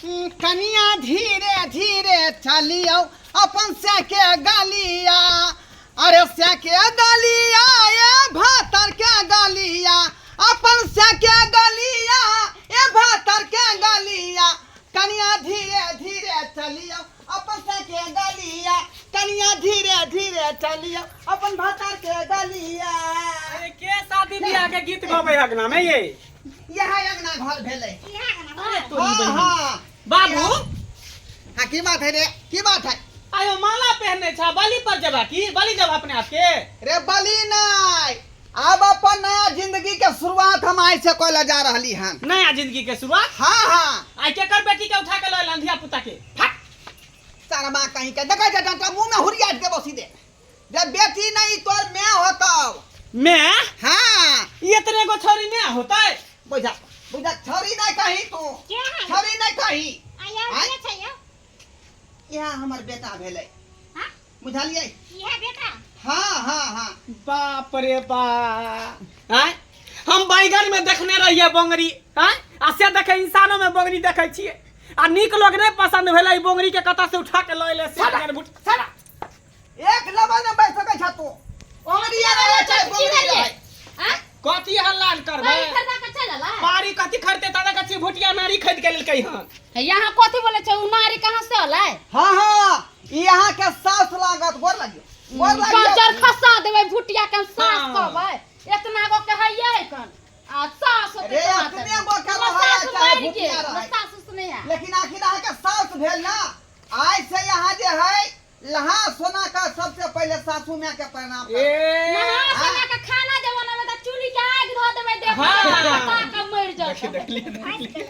कनिया धीरे धीरे चलियो अपन से के गलिया अरे से के गलिया ये भातर के गलिया अपन से के गलिया ये भातर के गलिया कनिया धीरे धीरे चलियो अपन से के गलिया कनिया धीरे धीरे चलियो अपन भातर के गलिया। अरे के शादी बियाह के गीत गावे अगना में ये यहाँ अगना घर भेले। अरे तो हाँ हाँ बाबू हाँ की बात है रे की बात है आयो माला पहनने छा बलि पर जबा की बलि जब अपने आप के रे बली नहीं अब अपन नया जिंदगी के शुरुआत हम आज से कोई जा रही हैं नया जिंदगी के शुरुआत। हाँ हाँ आई के कर बेटी के उठा के ले लंधिया पुता के फट सारा माँ कहीं के देखा डंटा मुंह में हुरियाट के बसी दे जब बेटी नहीं तो मैं होता मैं हाँ ये तेरे को छोरी में होता है बुझा बुझा छोरी नहीं कही तू छोरी नहीं कही यहाँ हमार बेटा भेले बुझलिए हाँ हाँ हाँ बाप रे बाप हैं हम बैगन में देखने रहिए बोंगरी हैं आ से देखे इंसानों में बोंगरी देखे छिए आ निक लोग नहीं पसंद भेलै बोंगरी के कता से उठा के ले से साला एक लेवल में बैठ सकै छ तू ओंगरिया रहे चाहे बोंगरी रहे कथी हल्ला करबै पारी कथी खरते तना कथी भुटिया नारी खरीद के लेलकै हन यहाँ कथी बोले छ उ नारी कहां से हलै। हाँ हाँ यहाँ के सास लागत गोर लगियो पंचर खसा देबै भुटिया के सास कहबै इतना गो के हइए कन आ सास होते रे अपने गो के रहा चाहे भुटिया रहे सास सुने है लेकिन आखिर अहाँ के सास भेल ना आज से यहाँ जे है लहा सोना का सबसे पहले सासू माँ के प्रणाम नहा सोना का खाना जब बनावे त चूल्ही के आग धो देबै देख हाँ। का मर जात देख लिए